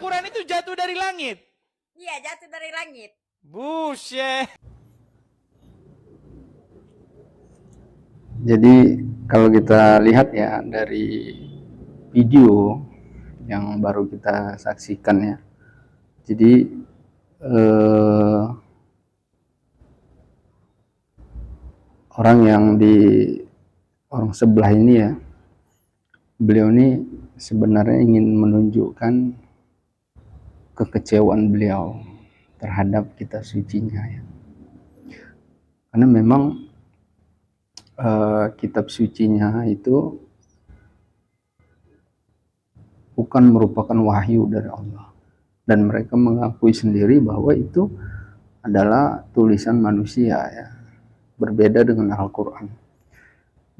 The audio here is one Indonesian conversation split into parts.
Al-Quran itu jatuh dari langit? Iya, jatuh dari langit. Buset. Jadi kalau kita lihat ya dari video yang baru kita saksikan ya, jadi orang yang di orang sebelah ini ya, beliau ini sebenarnya ingin menunjukkan kekecewaan beliau terhadap kitab sucinya ya, karena memang kitab sucinya itu bukan merupakan wahyu dari Allah, dan mereka mengakui sendiri bahwa itu adalah tulisan manusia ya, berbeda dengan Al-Quran.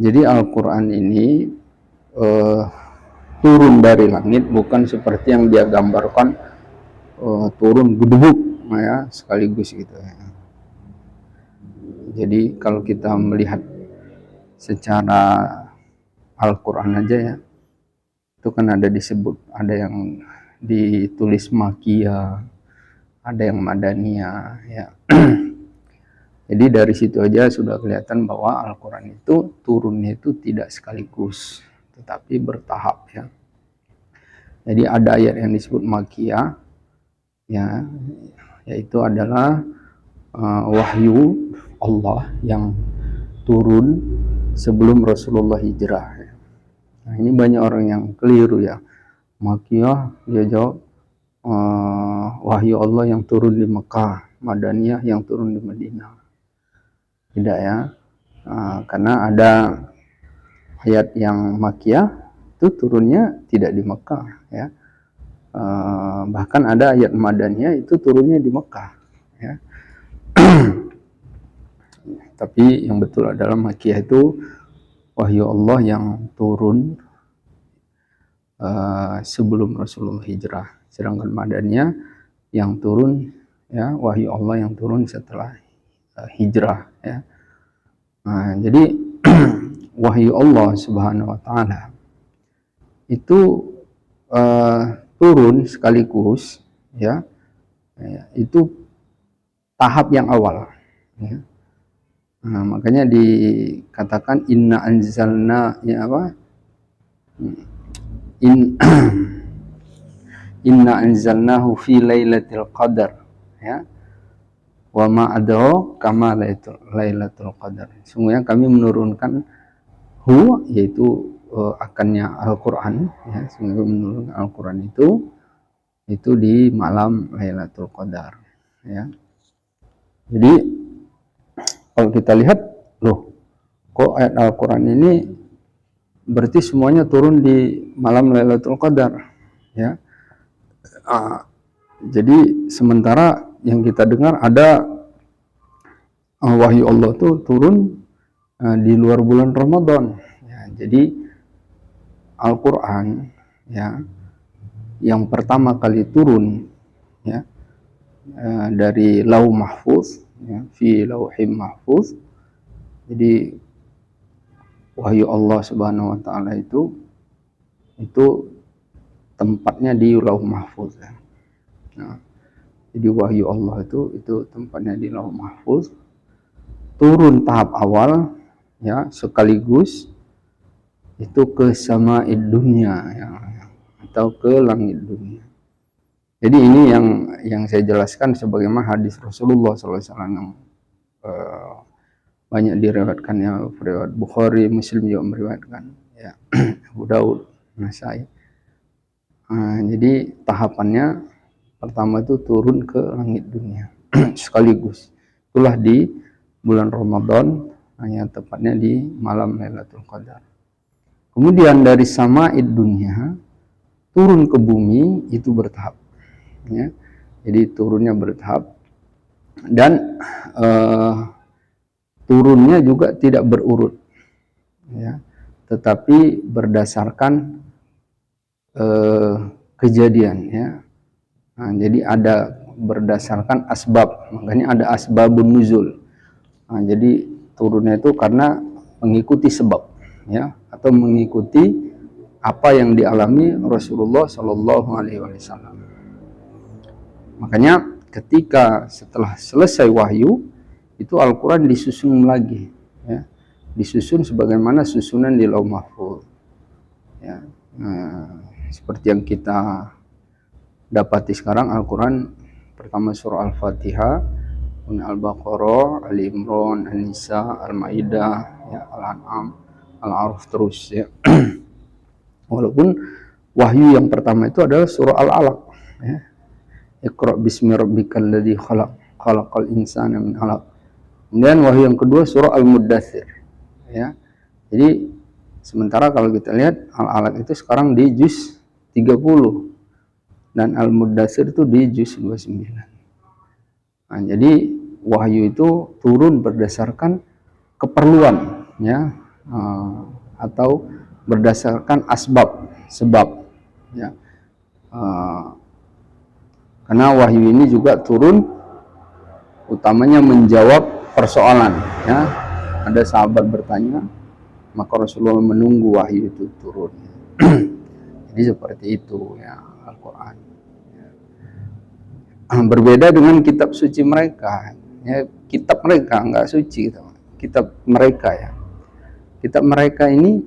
Jadi Al-Quran ini turun dari langit, bukan seperti yang dia gambarkan turun gedebuk ya sekaligus gitu ya. Jadi kalau kita melihat secara Al-Quran aja ya, itu kan ada disebut, ada yang ditulis Makkiyah, ada yang Madaniyah ya. Jadi dari situ aja sudah kelihatan bahwa Al-Quran itu turunnya itu tidak sekaligus, tetapi bertahap ya. Jadi ada ayat yang disebut Makkiyah ya, yaitu adalah wahyu Allah yang turun sebelum Rasulullah hijrah ya. Nah, ini banyak orang yang keliru ya. Makkiyah dia jawab wahyu Allah yang turun di Mekah, Madaniyah yang turun di Madinah. Tidak ya, karena ada ayat yang Makkiyah itu turunnya tidak di Mekah ya, bahkan ada ayat Madaniyah itu turunnya di Mekah ya. Tapi yang betul adalah Makkiyah itu wahyu Allah yang turun sebelum Rasulullah hijrah, sedangkan Madaniyah yang turun ya, wahyu Allah yang turun setelah hijrah ya. Nah, jadi wahyu Allah Subhanahu wa taala itu turun sekaligus ya, itu tahap yang awal ya. Nah, makanya dikatakan inna anzalna ya apa? Inna anzalnahu fi lailatul qadar ya. Wa ma adraka ma lailatul qadar. Sungguhnya kami menurunkan yaitu akannya Al-Qur'an ya, sungguh menurunkan Al-Qur'an itu di malam Lailatul Qadar ya. Jadi kalau kita lihat, loh, kok ayat Al-Qur'an ini berarti semuanya turun di malam Lailatul Qadar ya. Jadi sementara yang kita dengar ada wahyu Allah tuh turun di luar bulan Ramadan ya. Jadi Al-Quran ya, yang pertama kali turun ya dari Lauh Mahfuz ya, fi Lauhim Mahfuz. Jadi wahyu Allah Subhanahu wa taala itu tempatnya di Lauh Mahfuz ya. Nah, jadi wahyu Allah itu tempatnya di Lauh Mahfuz, turun tahap awal ya, sekaligus itu ke sama'id dunya ya, atau ke langit dunia. Jadi ini yang saya jelaskan sebagaimana hadis Rasulullah SAW yang banyak diriwayatkan ya, riwayat Bukhari, Muslim juga meriwayatkan ya, Abu Daud, Nasai. Jadi tahapannya pertama itu turun ke langit dunia sekaligus, itulah di bulan Ramadan, hanya tepatnya di malam Lailatul Qadar. Kemudian dari sama'id dunia turun ke bumi itu bertahap ya. Jadi turunnya bertahap, dan turunnya juga tidak berurut ya, tetapi berdasarkan kejadian ya. Nah, jadi ada berdasarkan asbab, makanya ada asbabun nuzul. Nah, jadi turunnya itu karena mengikuti sebab ya, atau mengikuti apa yang dialami Rasulullah Shallallahu Alaihi Wasallam. Makanya ketika setelah selesai wahyu itu Al-Quran disusun lagi, ya, disusun sebagaimana susunan di Lauh Mahfuz, ya. Nah, seperti yang kita dapati sekarang Al-Quran pertama surah Al-Fatihah, Al-Baqarah, Ali Imran, An-Nisa, Al-Maidah, ya, Al-An'am, Al-A'raf terus, ya. Walaupun wahyu yang pertama itu adalah surah Al-Alaq, ya. Iqra bismi rabbikal ladzi khalaq, khalaqal insana min 'alaq. Kemudian wahyu yang kedua surah Al-Muddatsir, ya. Jadi sementara kalau kita lihat Al-Alaq itu sekarang di juz 30 dan Al-Muddatsir itu di juz 29. Nah, jadi wahyu itu turun berdasarkan keperluan, ya, atau berdasarkan sebab, ya. Karena wahyu ini juga turun utamanya menjawab persoalan, ya. Ada sahabat bertanya, maka Rasulullah menunggu wahyu itu turun. Jadi seperti itu, ya, Al-Quran. Ya. Berbeda dengan kitab suci mereka, ya, kitab mereka enggak suci, kitab mereka, ya. Kitab mereka ini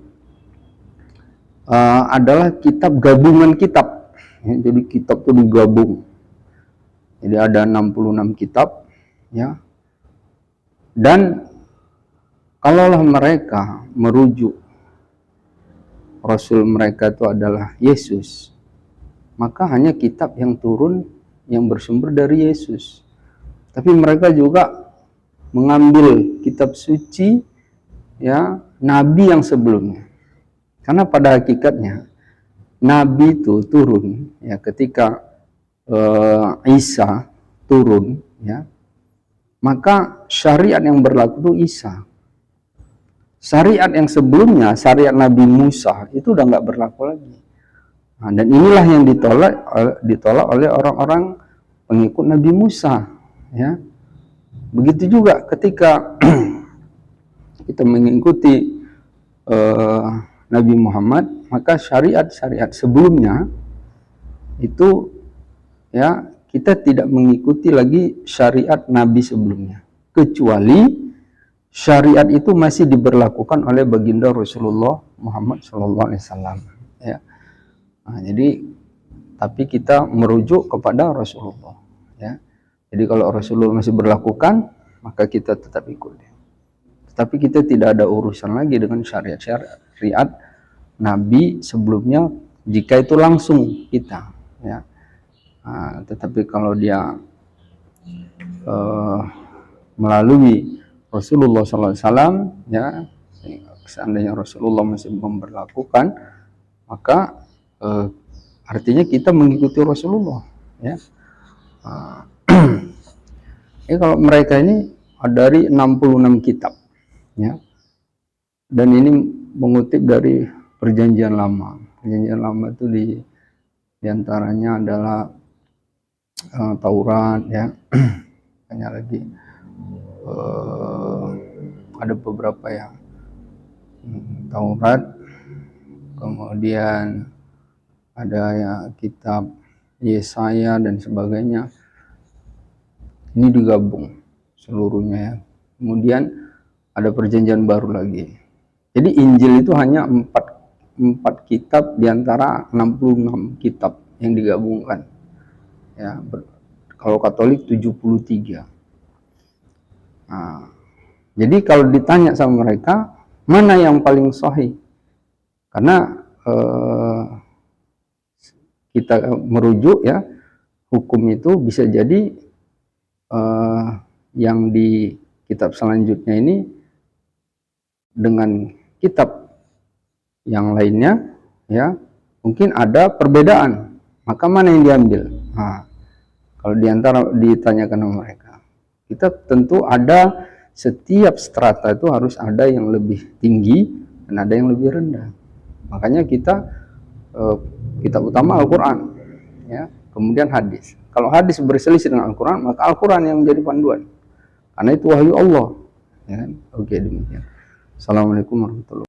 adalah kitab gabungan kitab, ya. Jadi kitab itu digabung. Jadi ada 66 kitab, ya. Dan kalaulah mereka merujuk Rasul mereka itu adalah Yesus, maka hanya kitab yang turun yang bersumber dari Yesus. Tapi mereka juga mengambil kitab suci, ya, nabi yang sebelumnya. Karena pada hakikatnya nabi itu turun, ya, ketika Isa turun, ya, maka syariat yang berlaku itu Isa. Syariat yang sebelumnya, syariat Nabi Musa itu udah nggak berlaku lagi. Nah, dan inilah yang ditolak oleh orang-orang pengikut Nabi Musa, ya. Begitu juga ketika kita mengikuti Nabi Muhammad, maka syariat-syariat sebelumnya itu, ya, kita tidak mengikuti lagi syariat Nabi sebelumnya, kecuali syariat itu masih diberlakukan oleh baginda Rasulullah Muhammad SAW, ya. Nah, jadi tapi kita merujuk kepada Rasulullah, ya. Jadi kalau Rasulullah masih berlakukan, maka kita tetap ikut. Tetapi kita tidak ada urusan lagi dengan syariat Nabi sebelumnya jika itu langsung kita, ya. Nah, tetapi kalau dia melalui Rasulullah SAW, ya, seandainya Rasulullah masih memberlakukan, maka artinya kita mengikuti Rasulullah, ya. Kalau mereka ini dari 66 kitab, ya, dan ini mengutip dari Perjanjian Lama. Perjanjian Lama itu diantaranya adalah Taurat, ya. Hanya lagi ada beberapa yang Taurat, kemudian ada ya kitab Yesaya dan sebagainya. Ini digabung seluruhnya, ya. Kemudian ada perjanjian baru lagi. Jadi Injil itu hanya 4 kitab diantara 66 kitab yang digabungkan, ya. Kalau Katolik 73. Nah, jadi kalau ditanya sama mereka, mana yang paling sahih? Karena kita merujuk, ya, hukum itu bisa jadi yang di kitab selanjutnya ini dengan kitab yang lainnya, ya, mungkin ada perbedaan, maka mana yang diambil? Nah, kalau ditanyakan sama mereka, kita tentu ada, setiap strata itu harus ada yang lebih tinggi dan ada yang lebih rendah. Makanya kita kitab utama Al-Quran, ya, kemudian hadis. Kalau hadis berselisih dengan Al-Quran, maka Al-Quran yang menjadi panduan, karena itu wahyu Allah, ya kan? Oke, demikian. Assalamualaikum warahmatullahi wabarakatuh.